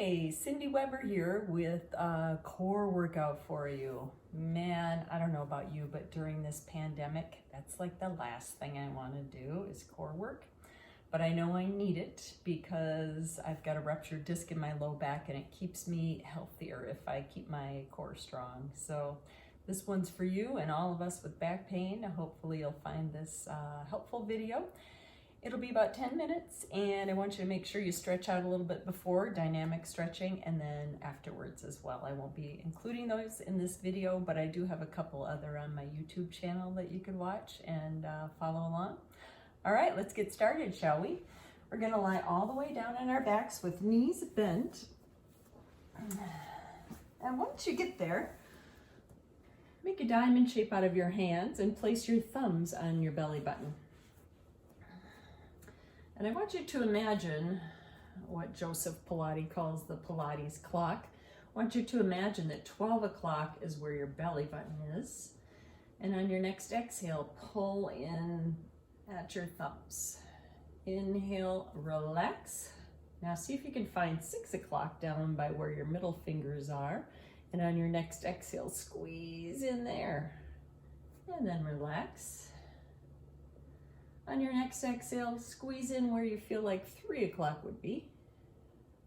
Hey, Cindy Weber here with a core workout for you. Man, I don't know about you, but during this pandemic, that's like the last thing I want to do is core work. But I know I need it because I've got a ruptured disc in my low back and it keeps me healthier if I keep my core strong. So this one's for you and all of us with back pain. Hopefully you'll find this helpful video. It'll be about 10 minutes and I want you to make sure you stretch out a little bit before, dynamic stretching, and then afterwards as well. I won't be including those in this video, but I do have a couple other on my YouTube channel that you can watch and follow along. All right, let's get started, shall we? We're gonna lie all the way down on our backs with knees bent. And once you get there, make a diamond shape out of your hands and place your thumbs on your belly button. And I want you to imagine what Joseph Pilates calls the Pilates clock. I want you to imagine that 12 o'clock is where your belly button is. And on your next exhale, pull in at your thumbs. Inhale, relax. Now see if you can find 6 o'clock down by where your middle fingers are. And on your next exhale, squeeze in there. And then relax. On your next exhale, squeeze in where you feel like 3 o'clock would be.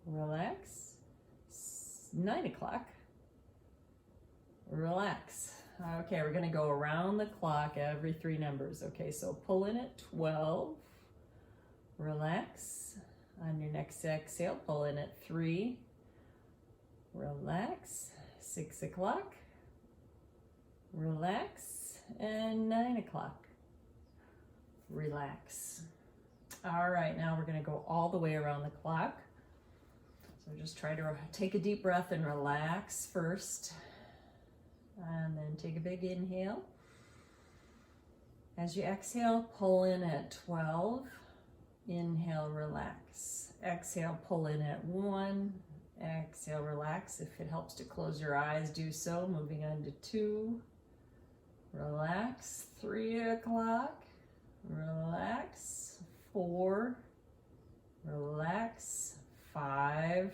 Relax. 9 o'clock. Relax. Okay, we're gonna go around the clock every 3 numbers. Okay, so pull in at 12. Relax. On your next exhale, pull in at 3. Relax. 6 o'clock. Relax. And 9 o'clock. Relax. All right, now we're gonna go all the way around the clock. So just try to take a deep breath and relax first. And then take a big inhale. As you exhale, pull in at 12. Inhale, relax. Exhale, pull in at 1. Exhale, relax. If it helps to close your eyes, do so. Moving on to 2. Relax. 3 o'clock. Relax. 4. Relax. 5.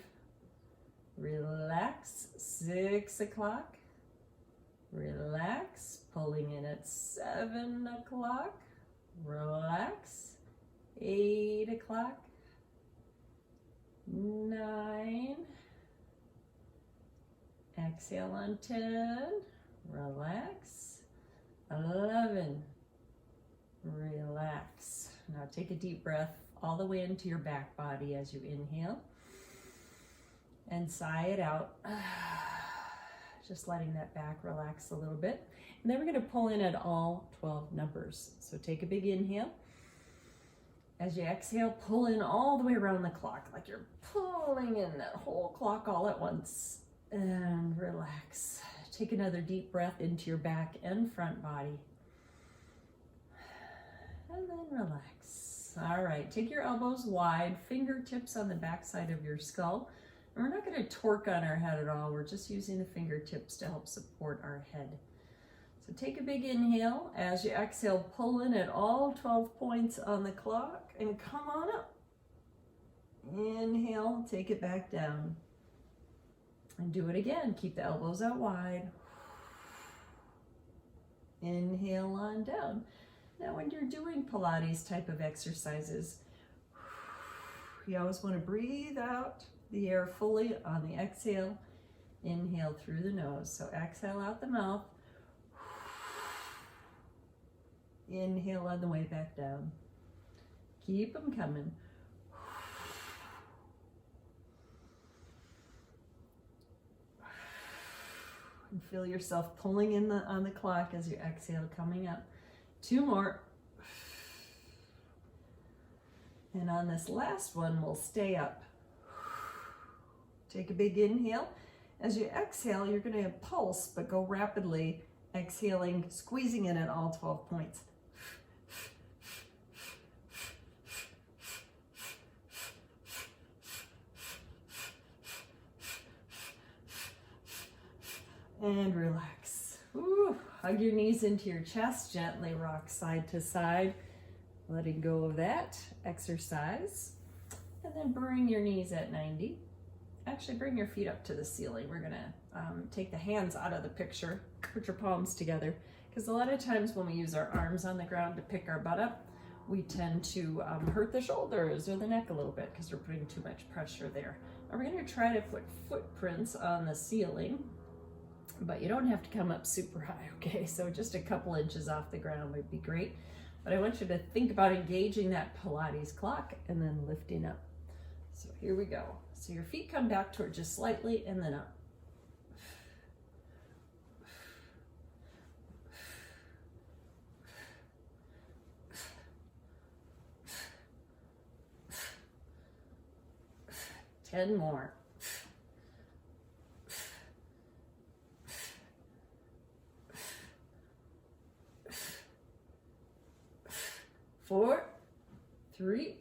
Relax. 6 o'clock. Relax. Pulling in at 7 o'clock. Relax. 8 o'clock. 9. Exhale on 10. Relax. 11. Relax. Now take a deep breath all the way into your back body as you inhale and sigh it out. Just letting that back relax a little bit. And then we're going to pull in at all 12 numbers. So take a big inhale. As you exhale, pull in all the way around the clock, like you're pulling in that whole clock all at once. And relax. Take another deep breath into your back and front body. And then relax. All right, take your elbows wide, fingertips on the back side of your skull. And we're not going to torque on our head at all. We're just using the fingertips to help support our head. So take a big inhale. As you exhale, pull in at all 12 points on the clock and come on up. Inhale, take it back down. And do it again. Keep the elbows out wide. Inhale on down. Now when you're doing Pilates type of exercises, you always want to breathe out the air fully on the exhale. Inhale through the nose. So exhale out the mouth. Inhale on the way back down. Keep them coming. And feel yourself pulling in on the clock as you exhale, coming up. 2 more. And on this last one, we'll stay up. Take a big inhale. As you exhale, you're going to pulse, but go rapidly, exhaling, squeezing in at all 12 points. And relax. Ooh, hug your knees into your chest, gently rock side to side, letting go of that exercise. And then bring your knees at 90. actually bring your feet up to the ceiling. We're gonna take the hands out of the picture, put your palms together, because a lot of times when we use our arms on the ground to pick our butt up, we tend to hurt the shoulders or the neck a little bit because we're putting too much pressure there. And we're gonna try to put footprints on the ceiling, but you don't have to come up super high, okay? So just a couple inches off the ground would be great. But I want you to think about engaging that Pilates clock and then lifting up. So here we go. So your feet come back toward just slightly and then up. Ten more. 4, 3,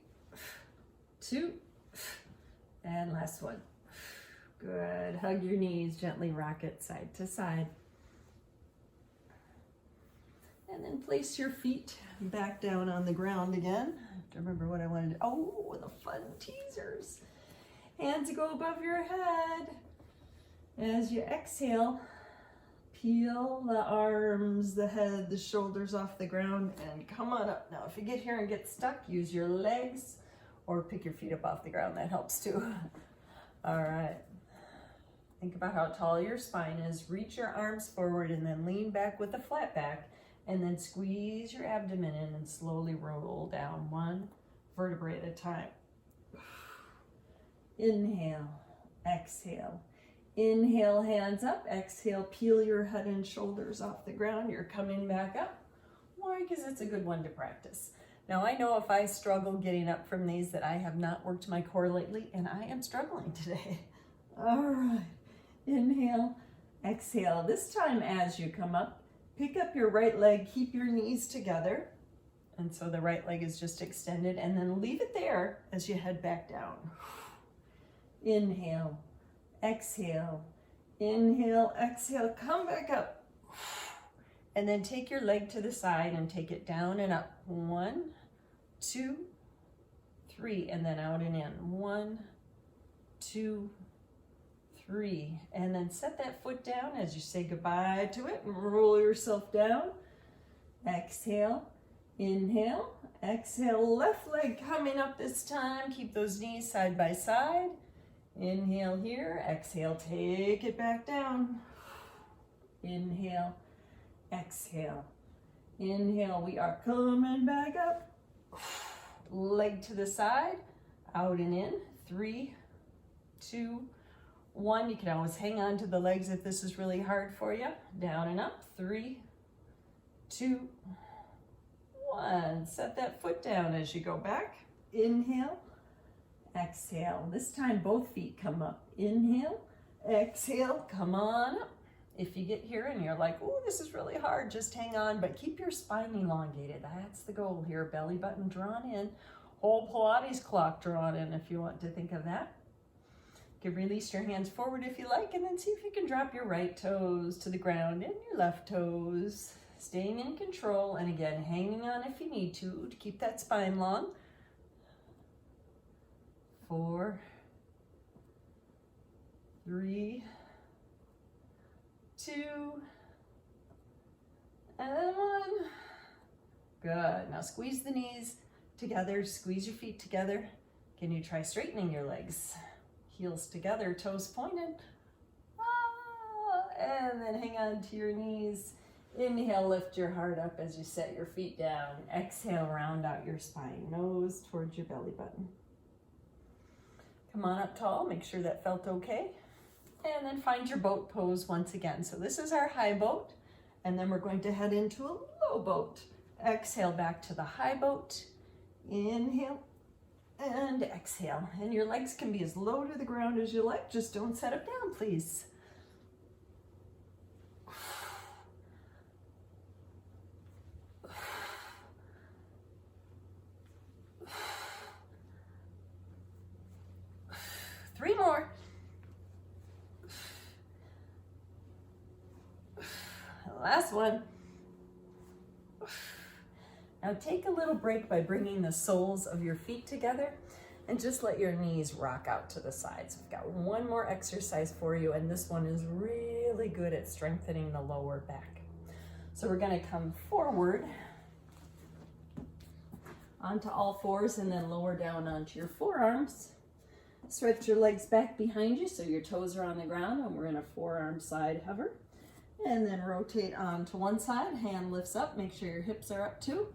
2, and last one. Good. Hug your knees, gently rock it side to side. And then place your feet back down on the ground again. I have to remember what I wanted to, oh, the fun teasers. Hands go above your head. As you exhale, peel the arms, the head, the shoulders off the ground and come on up. Now, if you get here and get stuck, use your legs or pick your feet up off the ground. That helps too. All right. Think about how tall your spine is. Reach your arms forward and then lean back with a flat back and then squeeze your abdomen in and slowly roll down one vertebrae at a time. Inhale, exhale. Inhale, hands up. Exhale, peel your head and shoulders off the ground. You're coming back up. Why? Because it's a good one to practice. Now, I know if I struggle getting up from these that I have not worked my core lately, and I am struggling today. All right. Inhale, exhale. This time as you come up, pick up your right leg, keep your knees together. And so the right leg is just extended, and then leave it there as you head back down. Inhale. Exhale, inhale, exhale, come back up. And then take your leg to the side and take it down and up. 1, 2, 3, and then out and in. 1, 2, 3. And then set that foot down as you say goodbye to it and roll yourself down. Exhale, inhale, exhale, left leg coming up this time. Keep those knees side by side. Inhale here, exhale, take it back down. Inhale, exhale. Inhale, we are coming back up. Leg to the side, out and in. 3, 2, 1. You can always hang on to the legs if this is really hard for you. Down and up. 3, 2, 1. Set that foot down as you go back. Inhale. Exhale. This time both feet come up. Inhale, exhale, come on up. If you get here and you're like, oh, this is really hard, just hang on, but keep your spine elongated. That's the goal here. Belly button drawn in, whole Pilates clock drawn in if you want to think of that. You can release your hands forward if you like, and then see if you can drop your right toes to the ground and your left toes. Staying in control, and again, hanging on if you need to keep that spine long. 4, 3, 2, and 1. Good. Now squeeze the knees together, squeeze your feet together. Can you try straightening your legs? Heels together, toes pointed. And then hang on to your knees. Inhale, lift your heart up as you set your feet down. Exhale, round out your spine, nose towards your belly button. Come on up tall, make sure that felt okay. And then find your boat pose once again. So this is our high boat, and then we're going to head into a low boat. Exhale back to the high boat. Inhale and exhale. And your legs can be as low to the ground as you like, just don't set them down, please. Three more. Last one. Now take a little break by bringing the soles of your feet together. and just let your knees rock out to the sides. We've got one more exercise for you, and this one is really good at strengthening the lower back. So we're gonna come forward onto all fours and then lower down onto your forearms. Stretch your legs back behind you so your toes are on the ground, and we're in a forearm side hover. And then rotate on to one side, hand lifts up, make sure your hips are up too.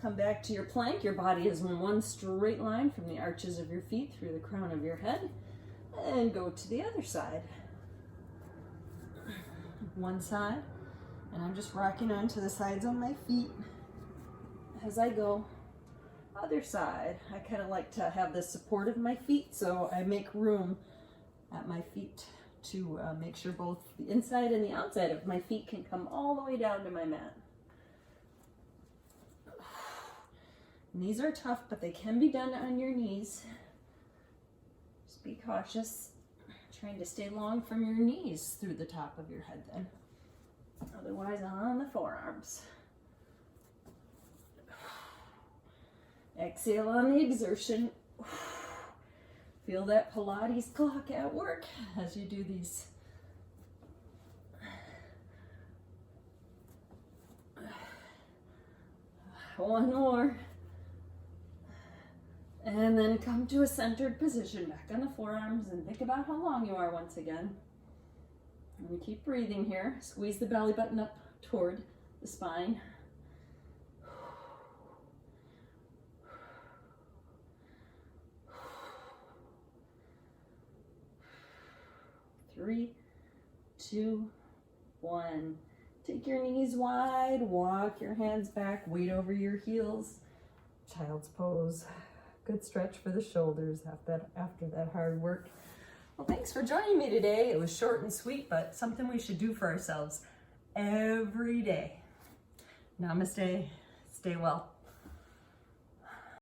Come back to your plank. Your body is in one straight line from the arches of your feet through the crown of your head. And go to the other side. One side, and I'm just rocking onto the sides of my feet as I go. Other side. I kind of like to have the support of my feet, so I make room at my feet to make sure both the inside and the outside of my feet can come all the way down to my mat. And these are tough, but they can be done on your knees. Just be cautious, trying to stay long from your knees through the top of your head then. Otherwise on the forearms. Exhale on the exertion. Feel that Pilates clock at work as you do these. One more. And then come to a centered position, back on the forearms, and think about how long you are once again. And we keep breathing here. Squeeze the belly button up toward the spine. 3, 2, 1. Take your knees wide, walk your hands back, weight over your heels. Child's pose. Good stretch for the shoulders after that hard work. Well, thanks for joining me today. It was short and sweet, but something we should do for ourselves every day. Namaste. Stay well.